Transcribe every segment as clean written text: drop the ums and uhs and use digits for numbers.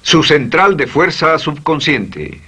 Su central de fuerza subconsciente.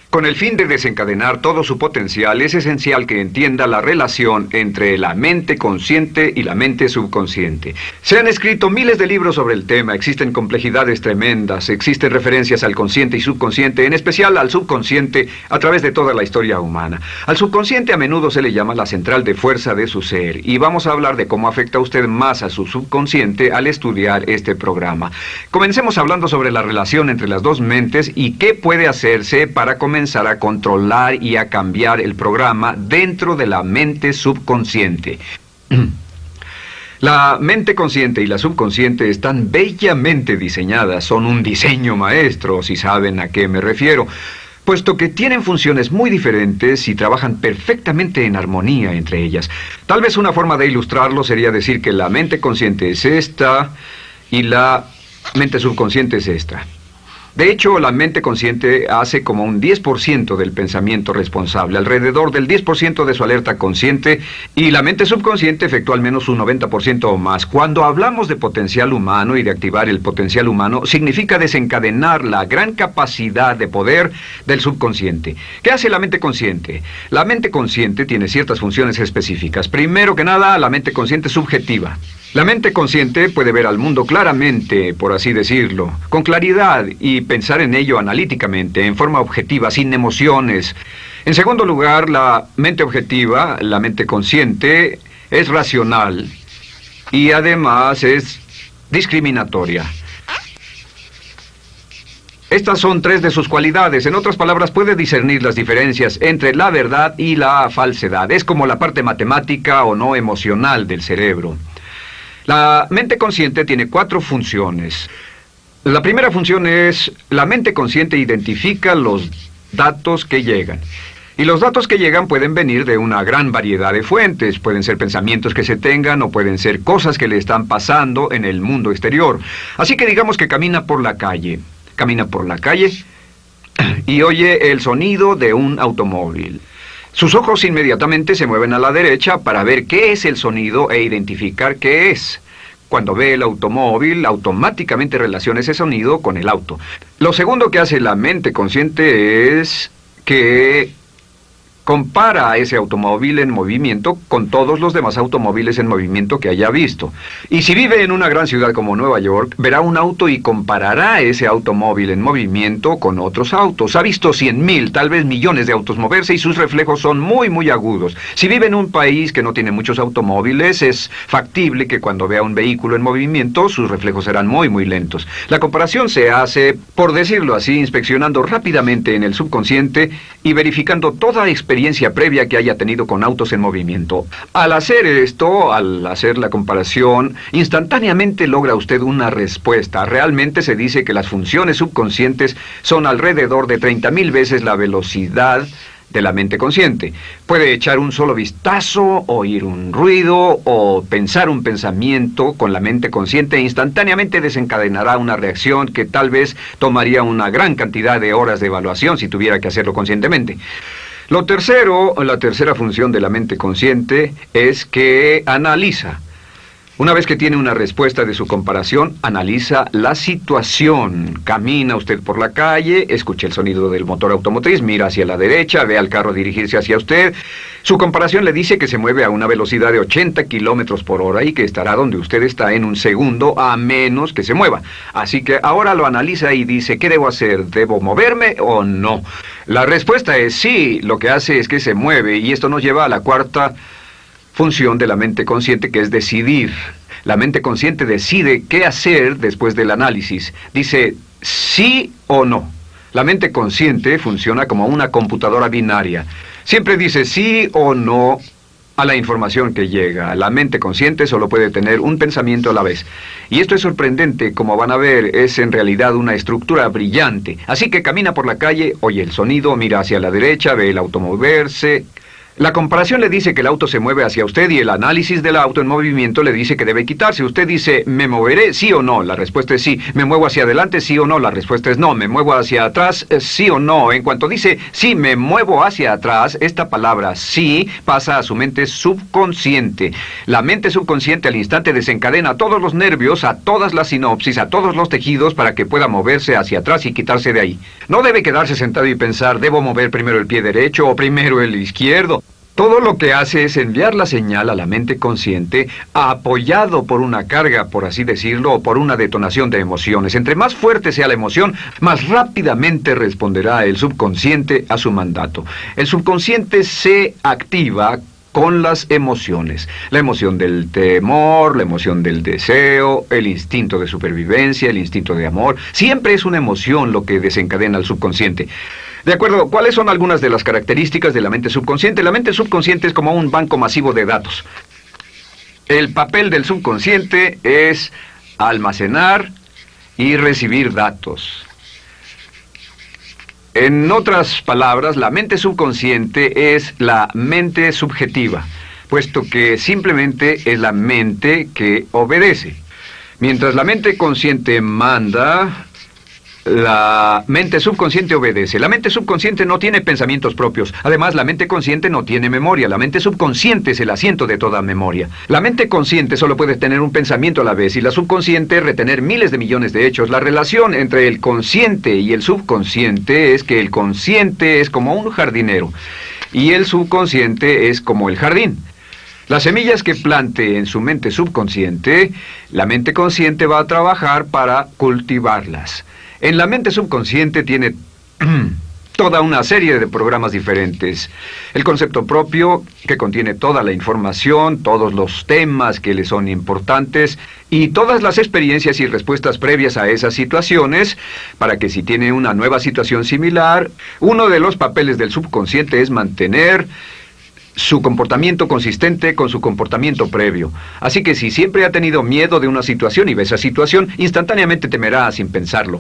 Con el fin de desencadenar todo su potencial, es esencial que entienda la relación entre la mente consciente y la mente subconsciente. Se han escrito miles de libros sobre el tema, existen complejidades tremendas, existen referencias al consciente y subconsciente, en especial al subconsciente, a través de toda la historia humana. Al subconsciente a menudo se le llama la central de fuerza de su ser, y vamos a hablar de cómo afecta a usted más a su subconsciente al estudiar este programa. Comencemos hablando sobre la relación entre las dos mentes y qué puede hacerse para comenzar a controlar y a cambiar el programa dentro de la mente subconsciente. La mente consciente y la subconsciente están bellamente diseñadas, son un diseño maestro, si saben a qué me refiero, puesto que tienen funciones muy diferentes y trabajan perfectamente en armonía entre ellas. Tal vez una forma de ilustrarlo sería decir que la mente consciente es esta y la mente subconsciente es esta. De hecho, la mente consciente hace como un 10% del pensamiento responsable, alrededor del 10% de su alerta consciente, y la mente subconsciente efectúa al menos un 90% o más. Cuando hablamos de potencial humano y de activar el potencial humano, significa desencadenar la gran capacidad de poder del subconsciente. ¿Qué hace la mente consciente? La mente consciente tiene ciertas funciones específicas. Primero que nada, la mente consciente subjetiva. La mente consciente puede ver al mundo claramente, por así decirlo, con claridad y pensar en ello analíticamente, en forma objetiva, sin emociones. En segundo lugar, la mente objetiva, la mente consciente, es racional y además es discriminatoria. Estas son tres de sus cualidades. En otras palabras, puede discernir las diferencias entre la verdad y la falsedad. Es como la parte matemática o no emocional del cerebro. La mente consciente tiene 4 funciones. La primera función es, la mente consciente identifica los datos que llegan. Y los datos que llegan pueden venir de una gran variedad de fuentes. Pueden ser pensamientos que se tengan o pueden ser cosas que le están pasando en el mundo exterior. Así que digamos que camina por la calle. Camina por la calle y oye el sonido de un automóvil. Sus ojos inmediatamente se mueven a la derecha para ver qué es el sonido e identificar qué es. Cuando ve el automóvil, automáticamente relaciona ese sonido con el auto. Lo segundo que hace la mente consciente es que compara a ese automóvil en movimiento con todos los demás automóviles en movimiento que haya visto. Y si vive en una gran ciudad como Nueva York, verá un auto y comparará ese automóvil en movimiento con otros autos. Ha visto 100,000, tal vez millones de autos moverse y sus reflejos son muy agudos. Si vive en un país que no tiene muchos automóviles, es factible que cuando vea un vehículo en movimiento, sus reflejos serán muy lentos. La comparación se hace, por decirlo así, inspeccionando rápidamente en el subconsciente y verificando toda experiencia previa que haya tenido con autos en movimiento. Al hacer esto, al hacer la comparación, instantáneamente logra usted una respuesta. Realmente se dice que las funciones subconscientes son alrededor de 30,000 veces la velocidad de la mente consciente. Puede echar un solo vistazo, oír un ruido o pensar un pensamiento con la mente consciente e instantáneamente desencadenará una reacción que tal vez tomaría una gran cantidad de horas de evaluación si tuviera que hacerlo conscientemente. La tercera función de la mente consciente es que analiza. Una vez que tiene una respuesta de su comparación, analiza la situación. Camina usted por la calle, escucha el sonido del motor automotriz, mira hacia la derecha, ve al carro dirigirse hacia usted. Su comparación le dice que se mueve a una velocidad de 80 kilómetros por hora y que estará donde usted está en un segundo, a menos que se mueva. Así que ahora lo analiza y dice, ¿qué debo hacer? ¿Debo moverme o no? La respuesta es sí. Lo que hace es que se mueve, y esto nos lleva a la cuarta función de la mente consciente, que es decidir. La mente consciente decide qué hacer después del análisis. Dice sí o no. La mente consciente funciona como una computadora binaria. Siempre dice sí o no a la información que llega. La mente consciente solo puede tener un pensamiento a la vez. Y esto es sorprendente, como van a ver, es en realidad una estructura brillante. Así que camina por la calle, oye el sonido, mira hacia la derecha, ve el auto moverse, La comparación le dice que el auto se mueve hacia usted y el análisis del auto en movimiento le dice que debe quitarse. Usted dice, ¿me moveré? ¿Sí o no? La respuesta es sí. ¿Me muevo hacia adelante? ¿Sí o no? La respuesta es no. ¿Me muevo hacia atrás? ¿Sí o no? En cuanto dice, sí, me muevo hacia atrás, esta palabra sí pasa a su mente subconsciente. La mente subconsciente al instante desencadena todos los nervios, a todas las sinapsis, a todos los tejidos para que pueda moverse hacia atrás y quitarse de ahí. No debe quedarse sentado y pensar, ¿debo mover primero el pie derecho o primero el izquierdo? Todo lo que hace es enviar la señal a la mente consciente, apoyado por una carga, por así decirlo, o por una detonación de emociones. Entre más fuerte sea la emoción, más rápidamente responderá el subconsciente a su mandato. El subconsciente se activa con las emociones. La emoción del temor, la emoción del deseo, el instinto de supervivencia, el instinto de amor. Siempre es una emoción lo que desencadena al subconsciente. De acuerdo, ¿cuáles son algunas de las características de la mente subconsciente? La mente subconsciente es como un banco masivo de datos. El papel del subconsciente es almacenar y recibir datos. En otras palabras, la mente subconsciente es la mente subjetiva, puesto que simplemente es la mente que obedece. Mientras la mente consciente manda, la mente subconsciente obedece. La mente subconsciente no tiene pensamientos propios. Además, la mente consciente no tiene memoria. La mente subconsciente es el asiento de toda memoria. La mente consciente solo puede tener un pensamiento a la vez y la subconsciente retener miles de millones de hechos. La relación entre el consciente y el subconsciente es que el consciente es como un jardinero y el subconsciente es como el jardín. Las semillas que plante en su mente subconsciente, la mente consciente va a trabajar para cultivarlas. En la mente subconsciente tiene toda una serie de programas diferentes. El concepto propio, que contiene toda la información, todos los temas que le son importantes y todas las experiencias y respuestas previas a esas situaciones, para que si tiene una nueva situación similar, uno de los papeles del subconsciente es mantener su comportamiento consistente con su comportamiento previo. Así que si siempre ha tenido miedo de una situación y ve esa situación, instantáneamente temerá sin pensarlo.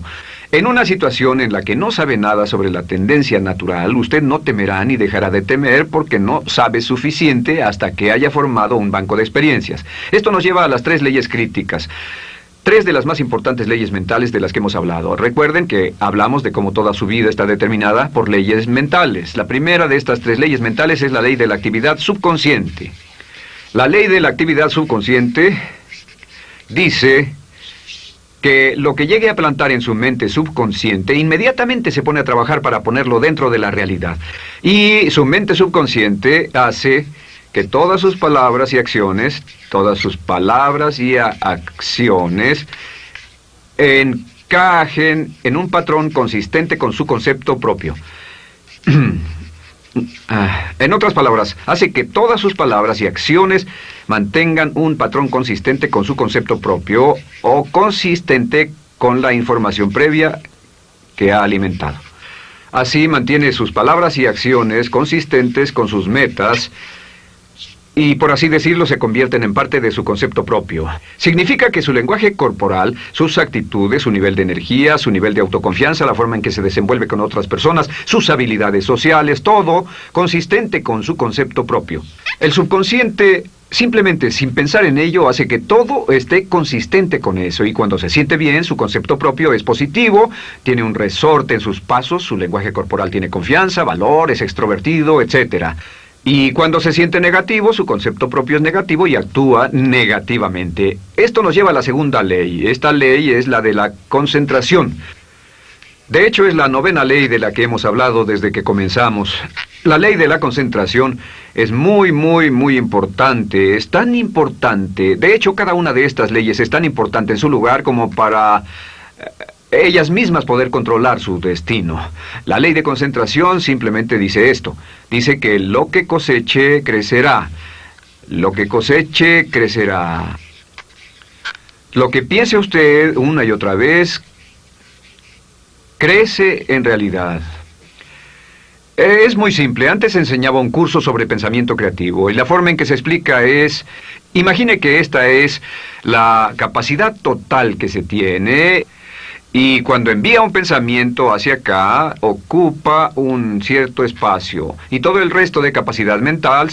En una situación en la que no sabe nada sobre la tendencia natural, usted no temerá ni dejará de temer porque no sabe suficiente hasta que haya formado un banco de experiencias. Esto nos lleva a las 3 leyes críticas. 3 de las más importantes leyes mentales de las que hemos hablado. Recuerden que hablamos de cómo toda su vida está determinada por leyes mentales. La primera de estas 3 leyes mentales es la ley de la actividad subconsciente. La ley de la actividad subconsciente dice que lo que llegue a plantar en su mente subconsciente inmediatamente se pone a trabajar para ponerlo dentro de la realidad. Y su mente subconsciente hace que todas sus palabras y acciones encajen en un patrón consistente con su concepto propio. En otras palabras, hace que todas sus palabras y acciones mantengan un patrón consistente con su concepto propio o consistente con la información previa que ha alimentado. Así mantiene sus palabras y acciones consistentes con sus metas y, por así decirlo, se convierten en parte de su concepto propio. Significa que su lenguaje corporal, sus actitudes, su nivel de energía, su nivel de autoconfianza, la forma en que se desenvuelve con otras personas, sus habilidades sociales, todo consistente con su concepto propio. El subconsciente, simplemente sin pensar en ello, hace que todo esté consistente con eso, y cuando se siente bien, su concepto propio es positivo, tiene un resorte en sus pasos, su lenguaje corporal tiene confianza, valor, es extrovertido, etc. Y cuando se siente negativo, su concepto propio es negativo y actúa negativamente. Esto nos lleva a la segunda ley. Esta ley es la de la concentración. De hecho, es la 9ª ley de la que hemos hablado desde que comenzamos. La ley de la concentración es muy importante. Es tan importante. De hecho, cada una de estas leyes es tan importante en su lugar como para ellas mismas poder controlar su destino. La ley de concentración simplemente dice esto. Dice que lo que coseche, crecerá. Lo que coseche, crecerá. Lo que piense usted una y otra vez, crece en realidad. Es muy simple. Antes enseñaba un curso sobre pensamiento creativo y la forma en que se explica es, imagine que esta es la capacidad total que se tiene Y cuando envía un pensamiento hacia acá, ocupa un cierto espacio. Y todo el resto de capacidad mental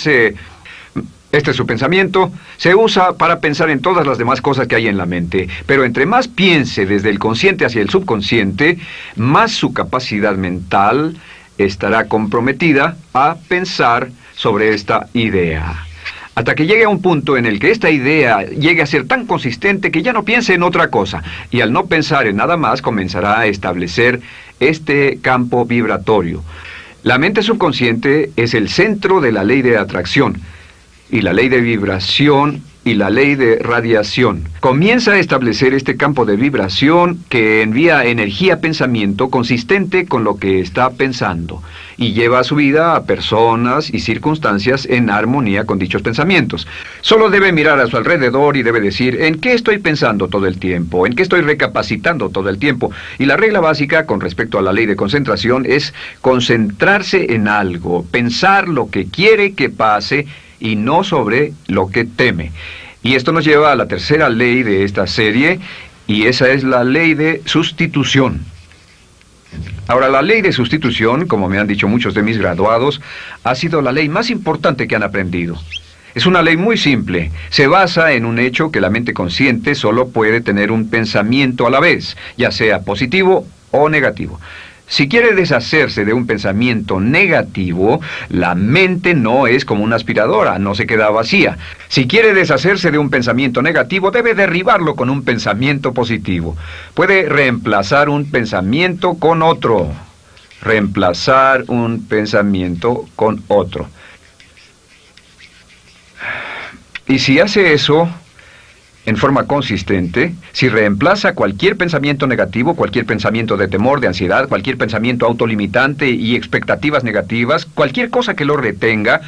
este es su pensamiento, se usa para pensar en todas las demás cosas que hay en la mente. Pero entre más piense desde el consciente hacia el subconsciente, más su capacidad mental estará comprometida a pensar sobre esta idea. Hasta que llegue a un punto en el que esta idea llegue a ser tan consistente que ya no piense en otra cosa. Y al no pensar en nada más, comenzará a establecer este campo vibratorio. La mente subconsciente es el centro de la ley de atracción, y la ley de vibración y la ley de radiación. Comienza a establecer este campo de vibración que envía energía-pensamiento consistente con lo que está pensando y lleva a su vida a personas y circunstancias en armonía con dichos pensamientos. Solo debe mirar a su alrededor y debe decir, ¿en qué estoy pensando todo el tiempo? ¿En qué estoy recapacitando todo el tiempo? Y la regla básica con respecto a la ley de concentración es concentrarse en algo, pensar lo que quiere que pase y no sobre lo que teme. Y esto nos lleva a la tercera ley de esta serie, y esa es la ley de sustitución. Ahora, la ley de sustitución, como me han dicho muchos de mis graduados, ha sido la ley más importante que han aprendido. Es una ley muy simple. Se basa en un hecho que la mente consciente solo puede tener un pensamiento a la vez, ya sea positivo o negativo. Si quiere deshacerse de un pensamiento negativo, la mente no es como una aspiradora, no se queda vacía. Si quiere deshacerse de un pensamiento negativo, debe derribarlo con un pensamiento positivo. Puede reemplazar un pensamiento con otro. Reemplazar un pensamiento con otro. Y si hace eso en forma consistente, si reemplaza cualquier pensamiento negativo, cualquier pensamiento de temor, de ansiedad, cualquier pensamiento autolimitante y expectativas negativas, cualquier cosa que lo retenga,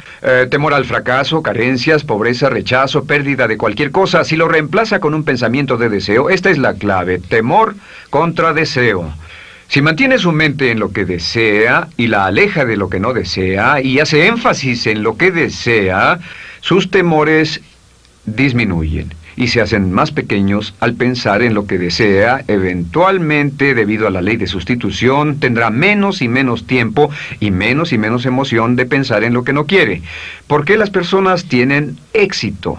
temor al fracaso, carencias, pobreza, rechazo, pérdida de cualquier cosa, si lo reemplaza con un pensamiento de deseo, esta es la clave: temor contra deseo. Si mantiene su mente en lo que desea y la aleja de lo que no desea y hace énfasis en lo que desea, sus temores disminuyen y se hacen más pequeños al pensar en lo que desea. Eventualmente, debido a la ley de sustitución, tendrá menos y menos tiempo y menos emoción de pensar en lo que no quiere. ¿Por qué las personas tienen éxito?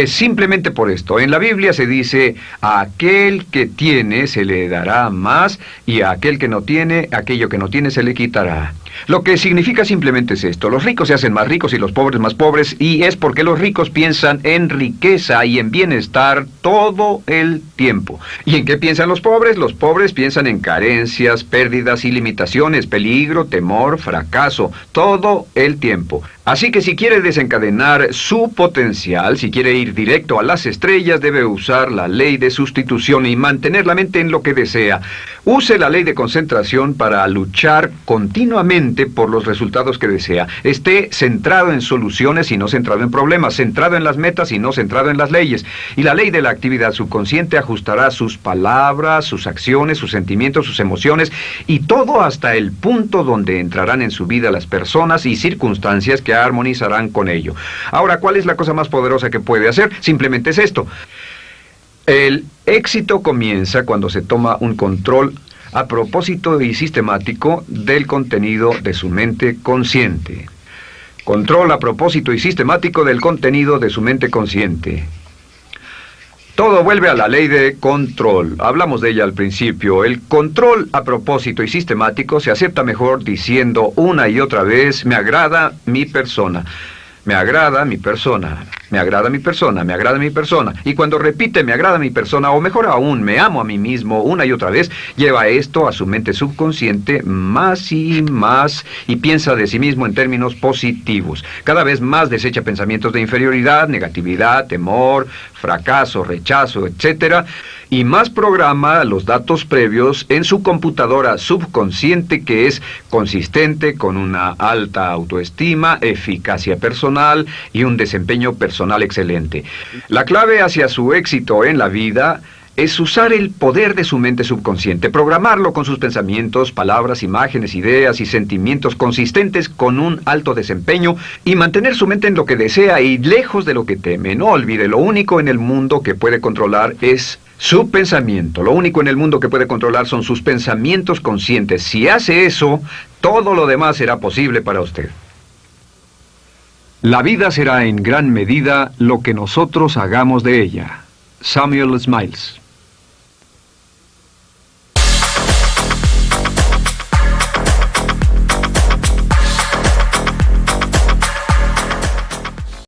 Simplemente por esto. En la Biblia se dice, a aquel que tiene se le dará más, y a aquel que no tiene, aquello que no tiene se le quitará. Lo que significa simplemente es esto: los ricos se hacen más ricos y los pobres más pobres, y es porque los ricos piensan en riqueza y en bienestar todo el tiempo. ¿Y en qué piensan los pobres? Los pobres piensan en carencias, pérdidas y limitaciones, peligro, temor, fracaso, todo el tiempo. Así que si quiere desencadenar su potencial, si quiere ir directo a las estrellas, debe usar la ley de sustitución y mantener la mente en lo que desea. Use la ley de concentración para luchar continuamente por los resultados que desea. Esté centrado en soluciones y no centrado en problemas, centrado en las metas y no centrado en las leyes. Y la ley de la actividad subconsciente ajustará sus palabras, sus acciones, sus sentimientos, sus emociones y todo hasta el punto donde entrarán en su vida las personas y circunstancias que armonizarán con ello. Ahora, ¿cuál es la cosa más poderosa que puede hacer? Simplemente es esto. El éxito comienza cuando se toma un control a propósito y sistemático del contenido de su mente consciente. Control a propósito y sistemático del contenido de su mente consciente. Todo vuelve a la ley de control. Hablamos de ella al principio. El control a propósito y sistemático se acepta mejor diciendo una y otra vez: me agrada mi persona. Me agrada mi persona, me agrada mi persona, me agrada mi persona. Y cuando repite me agrada mi persona, o mejor aún, me amo a mí mismo una y otra vez, lleva esto a su mente subconsciente más y más y piensa de sí mismo en términos positivos. Cada vez más desecha pensamientos de inferioridad, negatividad, temor, fracaso, rechazo, etc. Y más programa los datos previos en su computadora subconsciente, que es consistente con una alta autoestima, eficacia personal y un desempeño personal excelente. La clave hacia su éxito en la vida es usar el poder de su mente subconsciente, programarlo con sus pensamientos, palabras, imágenes, ideas y sentimientos consistentes con un alto desempeño y mantener su mente en lo que desea y lejos de lo que teme. No olvide, lo único en el mundo que puede controlar es su pensamiento. Lo único en el mundo que puede controlar son sus pensamientos conscientes. Si hace eso, todo lo demás será posible para usted. La vida será en gran medida lo que nosotros hagamos de ella. Samuel Smiles.